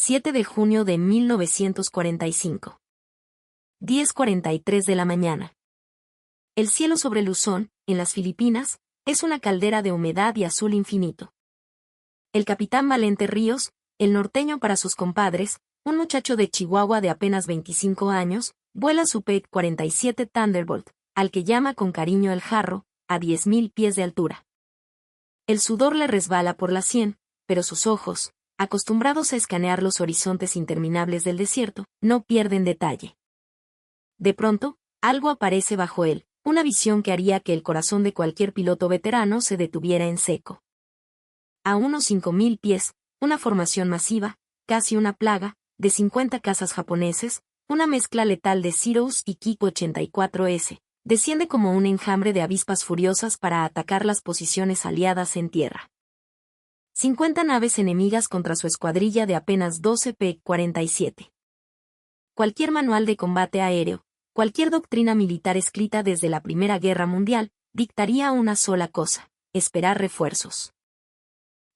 7 de junio de 1945. 10:43 de la mañana. El cielo sobre Luzón, en las Filipinas, es una caldera de humedad y azul infinito. El capitán Valente Ríos, el norteño para sus compadres, un muchacho de Chihuahua de apenas 25 años, vuela su P-47 Thunderbolt, al que llama con cariño el Jarro, a 10.000 pies de altura. El sudor le resbala por la sien, pero sus ojos, acostumbrados a escanear los horizontes interminables del desierto, no pierden detalle. De pronto, algo aparece bajo él, una visión que haría que el corazón de cualquier piloto veterano se detuviera en seco. A unos 5.000 pies, una formación masiva, casi una plaga, de 50 cazas japoneses, una mezcla letal de Zeros y Kik-84S, desciende como un enjambre de avispas furiosas para atacar las posiciones aliadas en tierra. 50 naves enemigas contra su escuadrilla de apenas 12 P-47. Cualquier manual de combate aéreo, cualquier doctrina militar escrita desde la Primera Guerra Mundial, dictaría una sola cosa: esperar refuerzos.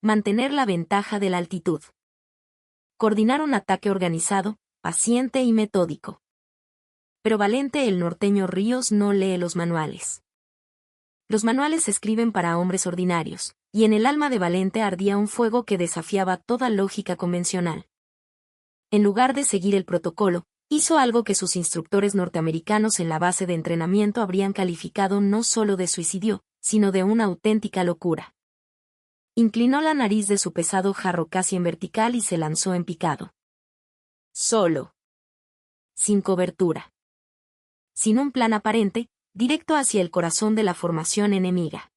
Mantener la ventaja de la altitud. Coordinar un ataque organizado, paciente y metódico. Pero Valente el norteño Ríos no lee los manuales. Los manuales se escriben para hombres ordinarios, y en el alma de Valente ardía un fuego que desafiaba toda lógica convencional. En lugar de seguir el protocolo, hizo algo que sus instructores norteamericanos en la base de entrenamiento habrían calificado no solo de suicidio, sino de una auténtica locura. Inclinó la nariz de su pesado jarro casi en vertical y se lanzó en picado. Solo. Sin cobertura. Sin un plan aparente, directo hacia el corazón de la formación enemiga.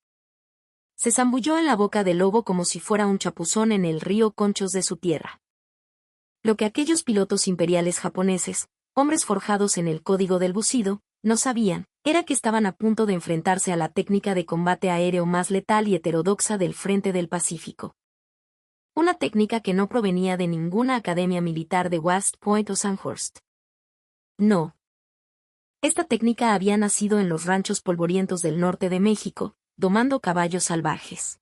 Se zambulló en la boca del lobo como si fuera un chapuzón en el río Conchos de su tierra. Lo que aquellos pilotos imperiales japoneses, hombres forjados en el código del bucido, no sabían, era que estaban a punto de enfrentarse a la técnica de combate aéreo más letal y heterodoxa del frente del Pacífico. Una técnica que no provenía de ninguna academia militar de West Point o Sandhurst. No. Esta técnica había nacido en los ranchos polvorientos del norte de México, domando caballos salvajes.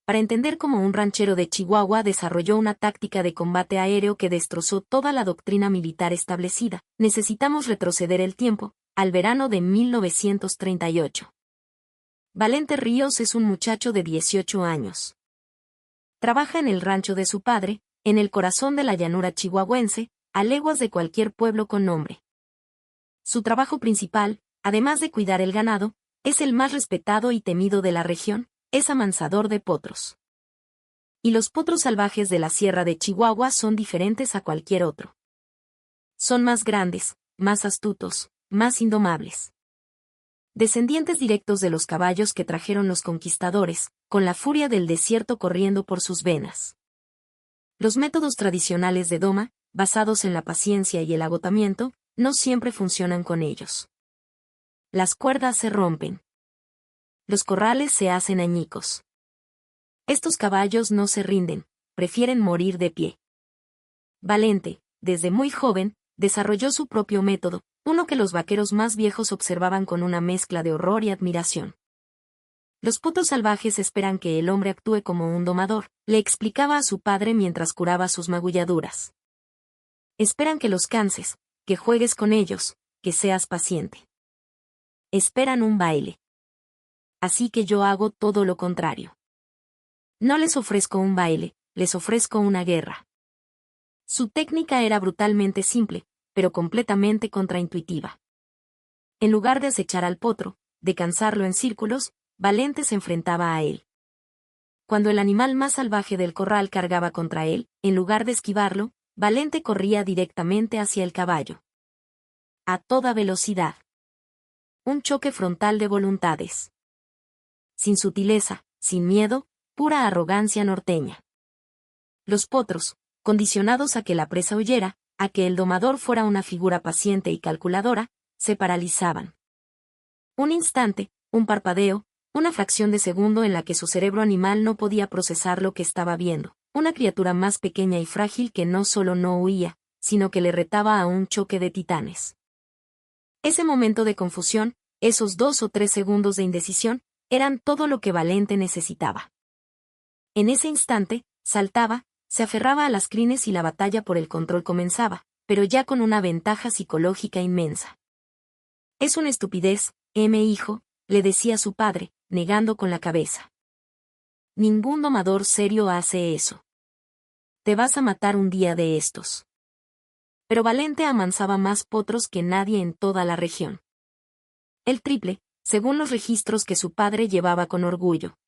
Para entender cómo un ranchero de Chihuahua desarrolló una táctica de combate aéreo que destrozó toda la doctrina militar establecida, necesitamos retroceder el tiempo, al verano de 1938. Valente Ríos es un muchacho de 18 años. Trabaja en el rancho de su padre, en el corazón de la llanura chihuahuense, a leguas de cualquier pueblo con nombre. Su trabajo principal, además de cuidar el ganado, es el más respetado y temido de la región, es amansador de potros. Y los potros salvajes de la sierra de Chihuahua son diferentes a cualquier otro. Son más grandes, más astutos, más indomables. Descendientes directos de los caballos que trajeron los conquistadores, con la furia del desierto corriendo por sus venas. Los métodos tradicionales de doma, basados en la paciencia y el agotamiento, no siempre funcionan con ellos. Las cuerdas se rompen. Los corrales se hacen añicos. Estos caballos no se rinden, prefieren morir de pie. Valente, desde muy joven, desarrolló su propio método, uno que los vaqueros más viejos observaban con una mezcla de horror y admiración. Los potros salvajes esperan que el hombre actúe como un domador, le explicaba a su padre mientras curaba sus magulladuras. Esperan que los canses, que juegues con ellos, que seas paciente. Esperan un baile. Así que yo hago todo lo contrario. No les ofrezco un baile, les ofrezco una guerra. Su técnica era brutalmente simple, pero completamente contraintuitiva. En lugar de acechar al potro, de cansarlo en círculos, Valente se enfrentaba a él. Cuando el animal más salvaje del corral cargaba contra él, en lugar de esquivarlo, Valente corría directamente hacia el caballo. A toda velocidad. Un choque frontal de voluntades. Sin sutileza, sin miedo, pura arrogancia norteña. Los potros, condicionados a que la presa huyera, a que el domador fuera una figura paciente y calculadora, se paralizaban. Un instante, un parpadeo, una fracción de segundo en la que su cerebro animal no podía procesar lo que estaba viendo, una criatura más pequeña y frágil que no solo no huía, sino que le retaba a un choque de titanes. Ese momento de confusión, esos 2 o 3 segundos de indecisión, eran todo lo que Valente necesitaba. En ese instante, saltaba, Se aferraba a las crines y la batalla por el control comenzaba, pero ya con una ventaja psicológica inmensa. Es una estupidez, hijo, le decía su padre, negando con la cabeza. Ningún domador serio hace eso. Te vas a matar un día de estos. Pero Valente amansaba más potros que nadie en toda la región. El triple, según los registros que su padre llevaba con orgullo.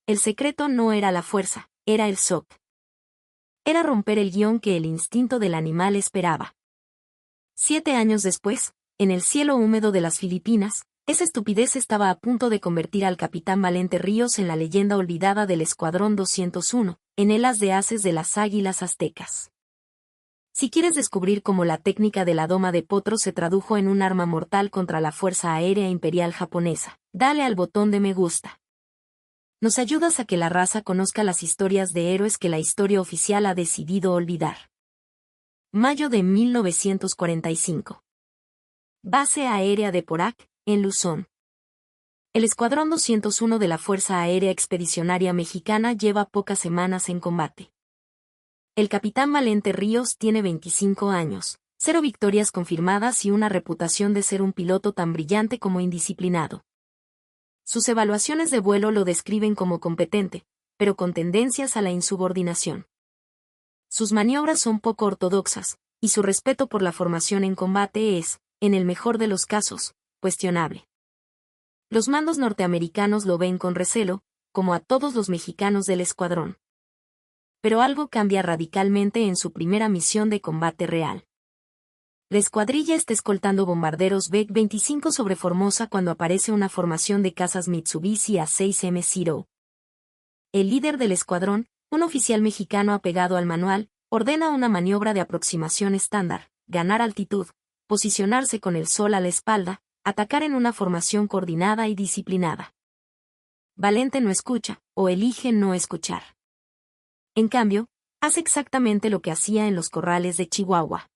El secreto no era la fuerza, era el SOC. Era romper el guión que el instinto del animal esperaba. 7 años después, en el cielo húmedo de las Filipinas, esa estupidez estaba a punto de convertir al capitán Valente Ríos en la leyenda olvidada del Escuadrón 201, en el as de ases de las águilas aztecas. Si quieres descubrir cómo la técnica de la doma de potro se tradujo en un arma mortal contra la Fuerza Aérea Imperial Japonesa, dale al botón de me gusta. Nos ayudas a que la raza conozca las historias de héroes que la historia oficial ha decidido olvidar. Mayo de 1945. Base aérea de Porac, en Luzón. El Escuadrón 201 de la Fuerza Aérea Expedicionaria Mexicana lleva pocas semanas en combate. El capitán Valente Ríos tiene 25 años, 0 victorias confirmadas y una reputación de ser un piloto tan brillante como indisciplinado. Sus evaluaciones de vuelo lo describen como competente, pero con tendencias a la insubordinación. Sus maniobras son poco ortodoxas, y su respeto por la formación en combate es, en el mejor de los casos, cuestionable. Los mandos norteamericanos lo ven con recelo, como a todos los mexicanos del escuadrón. Pero algo cambia radicalmente en su primera misión de combate real. La escuadrilla está escoltando bombarderos B-25 sobre Formosa cuando aparece una formación de cazas Mitsubishi A6M0. El líder del escuadrón, un oficial mexicano apegado al manual, ordena una maniobra de aproximación estándar, ganar altitud, posicionarse con el sol a la espalda, atacar en una formación coordinada y disciplinada. Valente no escucha, o elige no escuchar. En cambio, hace exactamente lo que hacía en los corrales de Chihuahua.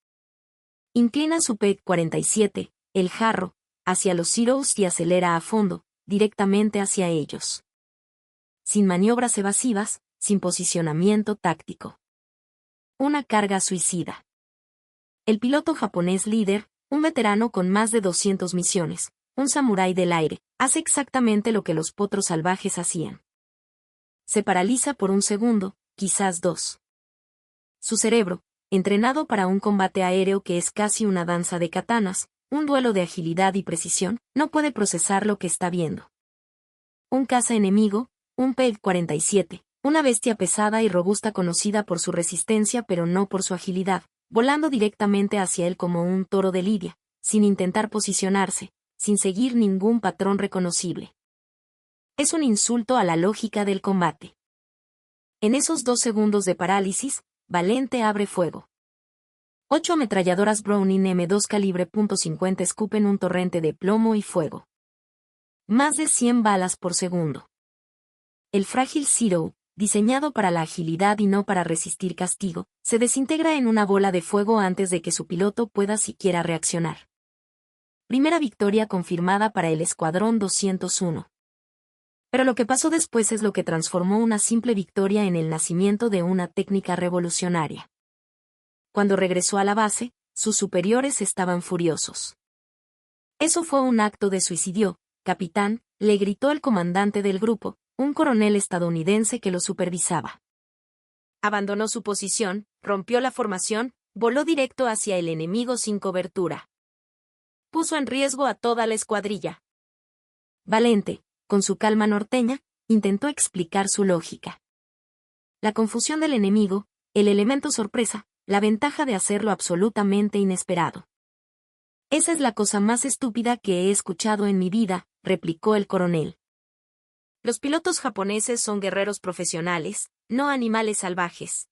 Inclina su P-47, el jarro, hacia los Zeros y acelera a fondo, directamente hacia ellos. Sin maniobras evasivas, sin posicionamiento táctico. Una carga suicida. El piloto japonés líder, un veterano con más de 200 misiones, un samurái del aire, hace exactamente lo que los potros salvajes hacían. Se paraliza por un segundo, quizás 2. Su cerebro, entrenado para un combate aéreo que es casi una danza de katanas, un duelo de agilidad y precisión, no puede procesar lo que está viendo. Un caza enemigo, un P-47, una bestia pesada y robusta conocida por su resistencia pero no por su agilidad, volando directamente hacia él como un toro de lidia, sin intentar posicionarse, sin seguir ningún patrón reconocible. Es un insulto a la lógica del combate. En esos 2 segundos de parálisis, Valente abre fuego. 8 ametralladoras Browning M2 calibre .50 escupen un torrente de plomo y fuego. Más de 100 balas por segundo. El frágil Zero, diseñado para la agilidad y no para resistir castigo, se desintegra en una bola de fuego antes de que su piloto pueda siquiera reaccionar. Primera victoria confirmada para el Escuadrón 201. Pero lo que pasó después es lo que transformó una simple victoria en el nacimiento de una técnica revolucionaria. Cuando regresó a la base, sus superiores estaban furiosos. Eso fue un acto de suicidio, capitán, le gritó el comandante del grupo, un coronel estadounidense que lo supervisaba. Abandonó su posición, rompió la formación, voló directo hacia el enemigo sin cobertura. Puso en riesgo a toda la escuadrilla. Valente, con su calma norteña, intentó explicar su lógica. La confusión del enemigo, el elemento sorpresa, la ventaja de hacerlo absolutamente inesperado. Esa es la cosa más estúpida que he escuchado en mi vida, replicó el coronel. Los pilotos japoneses son guerreros profesionales, no animales salvajes.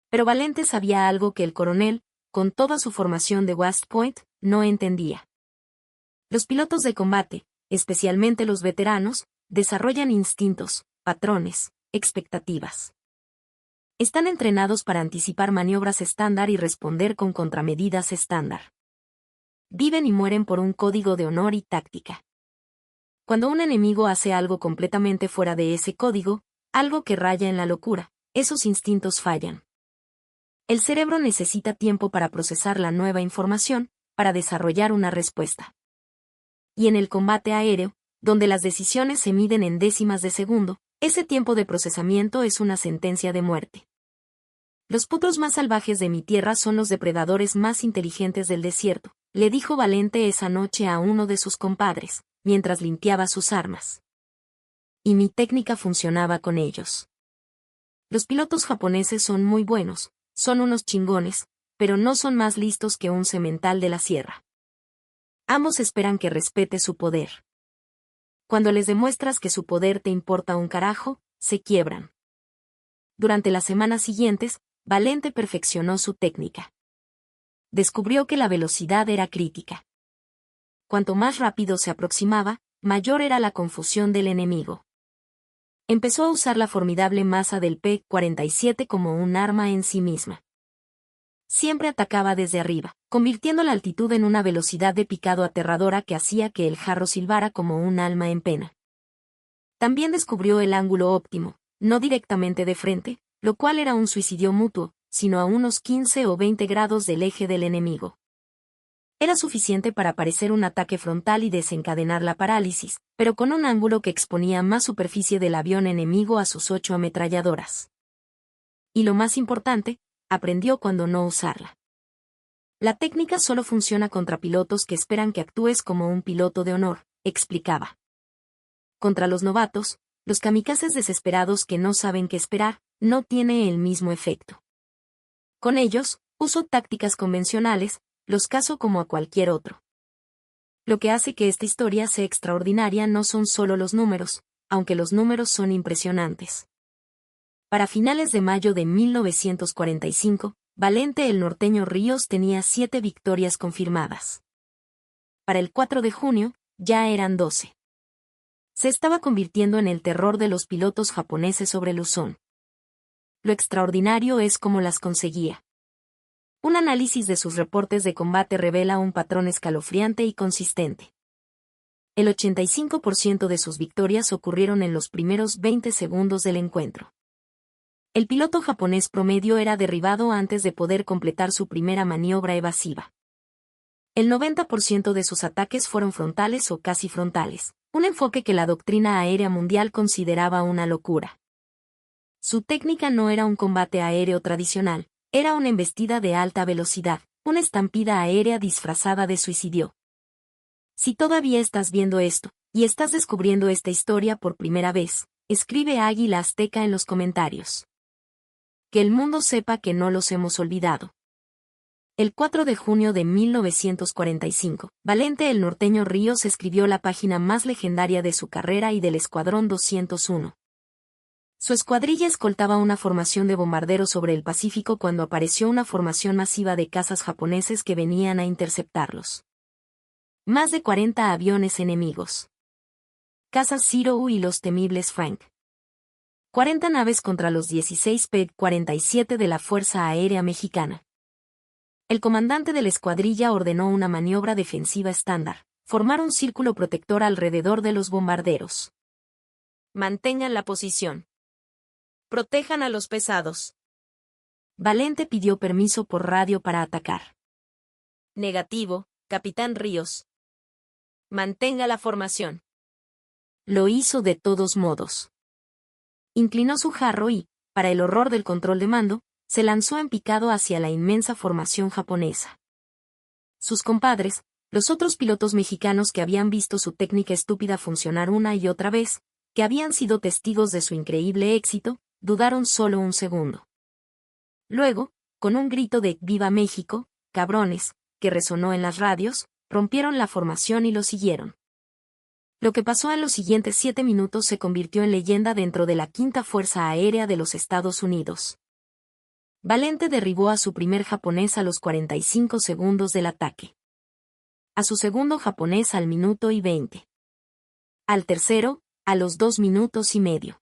Pero Valente sabía algo que el coronel, con toda su formación de West Point, no entendía. Los pilotos de combate, especialmente los veteranos, desarrollan instintos, patrones, expectativas. Están entrenados para anticipar maniobras estándar y responder con contramedidas estándar. Viven y mueren por un código de honor y táctica. Cuando un enemigo hace algo completamente fuera de ese código, algo que raya en la locura, esos instintos fallan. El cerebro necesita tiempo para procesar la nueva información, para desarrollar una respuesta. Y en el combate aéreo, donde las decisiones se miden en décimas de segundo, ese tiempo de procesamiento es una sentencia de muerte. Los potros más salvajes de mi tierra son los depredadores más inteligentes del desierto, le dijo Valente esa noche a uno de sus compadres, mientras limpiaba sus armas. Y mi técnica funcionaba con ellos. Los pilotos japoneses son muy buenos, son unos chingones, pero no son más listos que un semental de la sierra. Ambos esperan que respete su poder. Cuando les demuestras que su poder te importa un carajo, se quiebran. Durante las semanas siguientes, Valente perfeccionó su técnica. Descubrió que la velocidad era crítica. Cuanto más rápido se aproximaba, mayor era la confusión del enemigo. Empezó a usar la formidable masa del P-47 como un arma en sí misma. Siempre atacaba desde arriba, convirtiendo la altitud en una velocidad de picado aterradora que hacía que el jarro silbara como un alma en pena. También descubrió el ángulo óptimo, no directamente de frente, lo cual era un suicidio mutuo, sino a unos 15 o 20 grados del eje del enemigo. Era suficiente para parecer un ataque frontal y desencadenar la parálisis, pero con un ángulo que exponía más superficie del avión enemigo a sus 8 ametralladoras. Y lo más importante, aprendió cuándo no usarla. La técnica solo funciona contra pilotos que esperan que actúes como un piloto de honor, explicaba. Contra los novatos, los kamikazes desesperados que no saben qué esperar, no tiene el mismo efecto. Con ellos, uso tácticas convencionales, los caso como a cualquier otro. Lo que hace que esta historia sea extraordinaria no son solo los números, aunque los números son impresionantes. Para finales de mayo de 1945, Valente el norteño Ríos tenía 7 victorias confirmadas. Para el 4 de junio, ya eran 12. Se estaba convirtiendo en el terror de los pilotos japoneses sobre Luzón. Lo extraordinario es cómo las conseguía. Un análisis de sus reportes de combate revela un patrón escalofriante y consistente. El 85% de sus victorias ocurrieron en los primeros 20 segundos del encuentro. El piloto japonés promedio era derribado antes de poder completar su primera maniobra evasiva. El 90% de sus ataques fueron frontales o casi frontales, un enfoque que la doctrina aérea mundial consideraba una locura. Su técnica no era un combate aéreo tradicional, era una embestida de alta velocidad, una estampida aérea disfrazada de suicidio. Si todavía estás viendo esto, y estás descubriendo esta historia por primera vez, escribe Águila Azteca en los comentarios. Que el mundo sepa que no los hemos olvidado. El 4 de junio de 1945, Valente el norteño Ríos escribió la página más legendaria de su carrera y del Escuadrón 201. Su escuadrilla escoltaba una formación de bombarderos sobre el Pacífico cuando apareció una formación masiva de cazas japoneses que venían a interceptarlos. Más de 40 aviones enemigos. Cazas Zero y los temibles Frank. 40 naves contra los 16 P-47 de la Fuerza Aérea Mexicana. El comandante de la escuadrilla ordenó una maniobra defensiva estándar, formar un círculo protector alrededor de los bombarderos. Mantengan la posición. Protejan a los pesados. Valente pidió permiso por radio para atacar. Negativo, Capitán Ríos. Mantenga la formación. Lo hizo de todos modos. Inclinó su jarro y, para el horror del control de mando, se lanzó en picado hacia la inmensa formación japonesa. Sus compadres, los otros pilotos mexicanos que habían visto su técnica estúpida funcionar una y otra vez, que habían sido testigos de su increíble éxito, dudaron solo un segundo. Luego, con un grito de «¡Viva México, cabrones!», que resonó en las radios, rompieron la formación y lo siguieron. Lo que pasó en los siguientes 7 minutos se convirtió en leyenda dentro de la Quinta Fuerza Aérea de los Estados Unidos. Valente derribó a su primer japonés a los 45 segundos del ataque. A su segundo japonés al minuto y 20. Al tercero, a los 2 minutos y medio.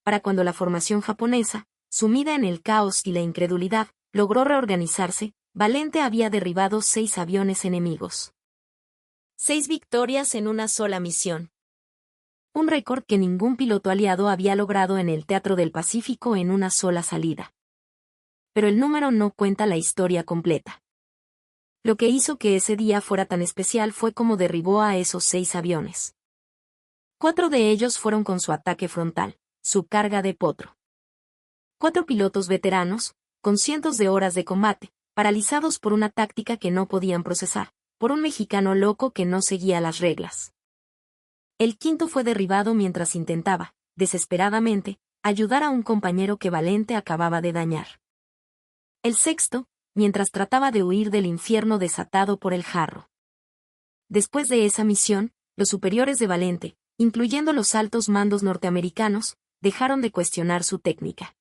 Para cuando la formación japonesa, sumida en el caos y la incredulidad, logró reorganizarse, Valente había derribado 6 aviones enemigos. 6 victorias en una sola misión. Un récord que ningún piloto aliado había logrado en el Teatro del Pacífico en una sola salida. Pero el número no cuenta la historia completa. Lo que hizo que ese día fuera tan especial fue cómo derribó a esos 6 aviones. 4 de ellos fueron con su ataque frontal, su carga de potro. 4 pilotos veteranos, con cientos de horas de combate, paralizados por una táctica que no podían procesar, por un mexicano loco que no seguía las reglas. El quinto fue derribado mientras intentaba, desesperadamente, ayudar a un compañero que Valente acababa de dañar. El sexto, mientras trataba de huir del infierno desatado por el jarro. Después de esa misión, los superiores de Valente, incluyendo los altos mandos norteamericanos, dejaron de cuestionar su técnica.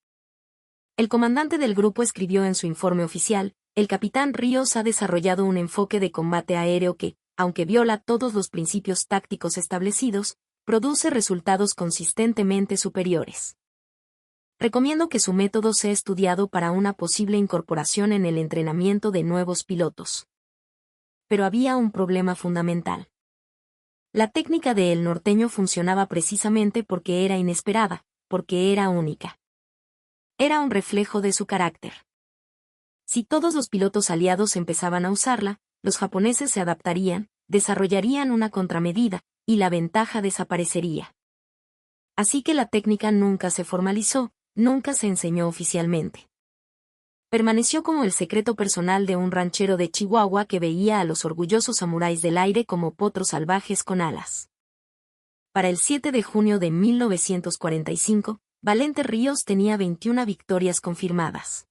El comandante del grupo escribió en su informe oficial: el capitán Ríos ha desarrollado un enfoque de combate aéreo que, aunque viola todos los principios tácticos establecidos, produce resultados consistentemente superiores. Recomiendo que su método sea estudiado para una posible incorporación en el entrenamiento de nuevos pilotos. Pero había un problema fundamental. La técnica de El Norteño funcionaba precisamente porque era inesperada, porque era única. Era un reflejo de su carácter. Si todos los pilotos aliados empezaban a usarla, los japoneses se adaptarían, desarrollarían una contramedida, y la ventaja desaparecería. Así que la técnica nunca se formalizó, nunca se enseñó oficialmente. Permaneció como el secreto personal de un ranchero de Chihuahua que veía a los orgullosos samuráis del aire como potros salvajes con alas. Para el 7 de junio de 1945, Valente Ríos tenía 21 victorias confirmadas.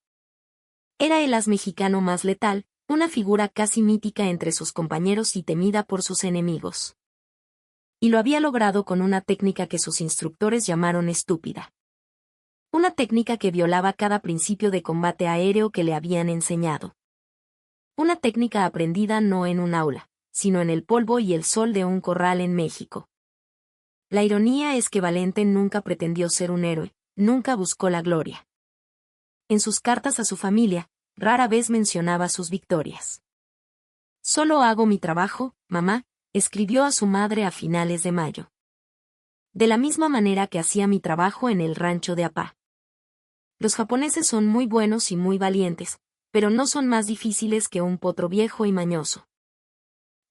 Era el as mexicano más letal, una figura casi mítica entre sus compañeros y temida por sus enemigos. Y lo había logrado con una técnica que sus instructores llamaron estúpida. Una técnica que violaba cada principio de combate aéreo que le habían enseñado. Una técnica aprendida no en un aula, sino en el polvo y el sol de un corral en México. La ironía es que Valente nunca pretendió ser un héroe, nunca buscó la gloria. En sus cartas a su familia, rara vez mencionaba sus victorias. «Solo hago mi trabajo, mamá», escribió a su madre a finales de mayo. De la misma manera que hacía mi trabajo en el rancho de Apá. Los japoneses son muy buenos y muy valientes, pero no son más difíciles que un potro viejo y mañoso.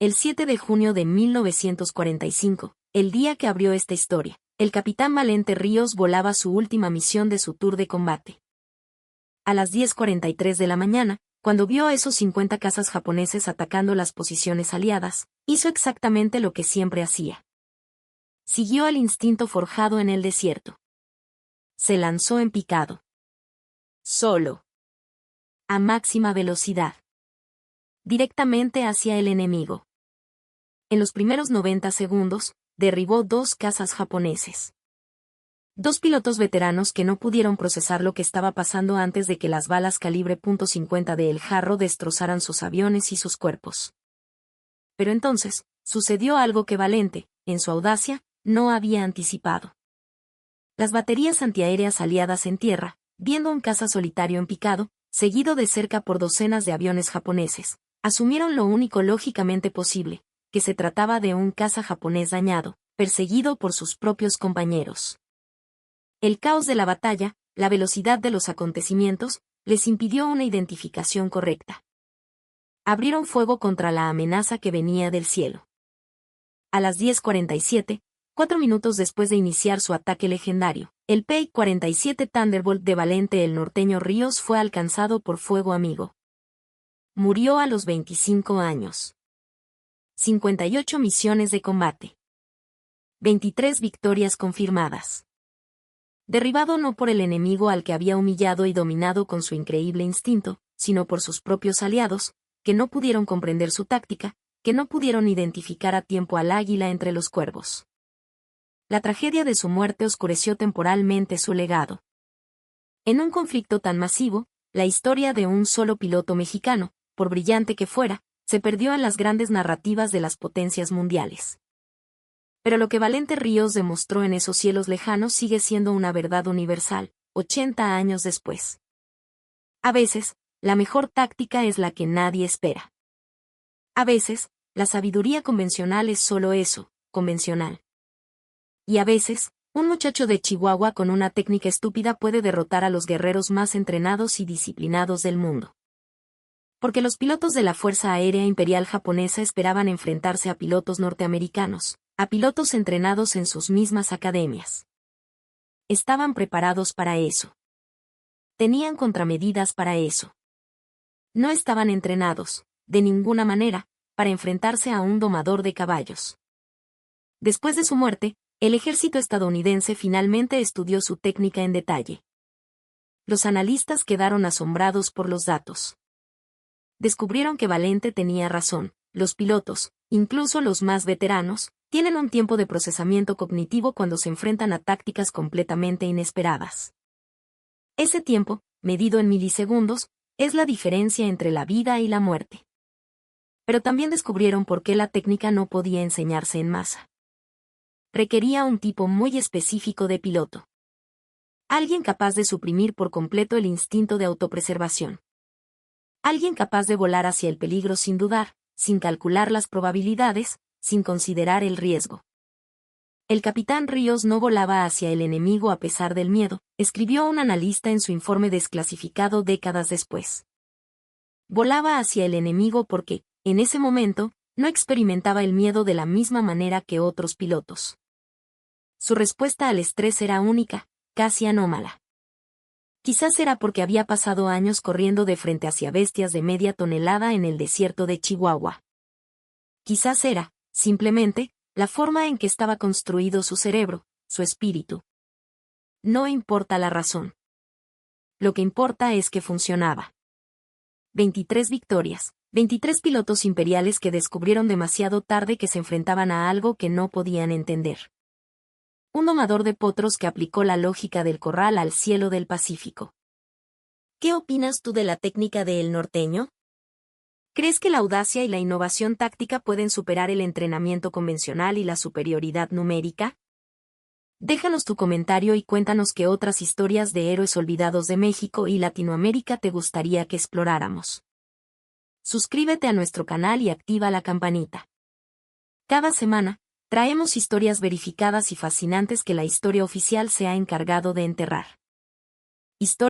El 7 de junio de 1945, el día que abrió esta historia, el capitán Valente Ríos volaba su última misión de su tour de combate. A las 10:43 de la mañana, cuando vio a esos 50 cazas japoneses atacando las posiciones aliadas, hizo exactamente lo que siempre hacía. Siguió al instinto forjado en el desierto. Se lanzó en picado. Solo. A máxima velocidad. Directamente hacia el enemigo. En los primeros 90 segundos, derribó 2 cazas japoneses. 2 pilotos veteranos que no pudieron procesar lo que estaba pasando antes de que las balas calibre .50 de El Jarro destrozaran sus aviones y sus cuerpos. Pero entonces, sucedió algo que Valente, en su audacia, no había anticipado. Las baterías antiaéreas aliadas en tierra, viendo un caza solitario en picado, seguido de cerca por docenas de aviones japoneses, asumieron lo único lógicamente posible, que se trataba de un caza japonés dañado, perseguido por sus propios compañeros. El caos de la batalla, la velocidad de los acontecimientos, les impidió una identificación correcta. Abrieron fuego contra la amenaza que venía del cielo. A las 10:47, 4 minutos después de iniciar su ataque legendario, el P-47 Thunderbolt de Valente El Norteño Ríos fue alcanzado por fuego amigo. Murió a los 25 años. 58 misiones de combate. 23 victorias confirmadas. Derribado no por el enemigo al que había humillado y dominado con su increíble instinto, sino por sus propios aliados, que no pudieron comprender su táctica, que no pudieron identificar a tiempo al águila entre los cuervos. La tragedia de su muerte oscureció temporalmente su legado. En un conflicto tan masivo, la historia de un solo piloto mexicano, por brillante que fuera, se perdió en las grandes narrativas de las potencias mundiales. Pero lo que Valente Ríos demostró en esos cielos lejanos sigue siendo una verdad universal, 80 años después. A veces, la mejor táctica es la que nadie espera. A veces, la sabiduría convencional es solo eso, convencional. Y a veces, un muchacho de Chihuahua con una técnica estúpida puede derrotar a los guerreros más entrenados y disciplinados del mundo. Porque los pilotos de la Fuerza Aérea Imperial Japonesa esperaban enfrentarse a pilotos norteamericanos, a pilotos entrenados en sus mismas academias. Estaban preparados para eso. Tenían contramedidas para eso. No estaban entrenados, de ninguna manera, para enfrentarse a un domador de caballos. Después de su muerte, el ejército estadounidense finalmente estudió su técnica en detalle. Los analistas quedaron asombrados por los datos. Descubrieron que Valente tenía razón. Los pilotos, incluso los más veteranos, tienen un tiempo de procesamiento cognitivo cuando se enfrentan a tácticas completamente inesperadas. Ese tiempo, medido en milisegundos, es la diferencia entre la vida y la muerte. Pero también descubrieron por qué la técnica no podía enseñarse en masa. Requería un tipo muy específico de piloto. Alguien capaz de suprimir por completo el instinto de autopreservación. Alguien capaz de volar hacia el peligro sin dudar, sin calcular las probabilidades, sin considerar el riesgo. El capitán Ríos no volaba hacia el enemigo a pesar del miedo, escribió un analista en su informe desclasificado décadas después. Volaba hacia el enemigo porque, en ese momento, no experimentaba el miedo de la misma manera que otros pilotos. Su respuesta al estrés era única, casi anómala. Quizás era porque había pasado años corriendo de frente hacia bestias de media tonelada en el desierto de Chihuahua. Quizás era, simplemente, la forma en que estaba construido su cerebro, su espíritu. No importa la razón. Lo que importa es que funcionaba. 23 victorias, 23 pilotos imperiales que descubrieron demasiado tarde que se enfrentaban a algo que no podían entender. Un domador de potros que aplicó la lógica del corral al cielo del Pacífico. ¿Qué opinas tú de la técnica de El Norteño? ¿Crees que la audacia y la innovación táctica pueden superar el entrenamiento convencional y la superioridad numérica? Déjanos tu comentario y cuéntanos qué otras historias de héroes olvidados de México y Latinoamérica te gustaría que exploráramos. Suscríbete a nuestro canal y activa la campanita. Cada semana, traemos historias verificadas y fascinantes que la historia oficial se ha encargado de enterrar.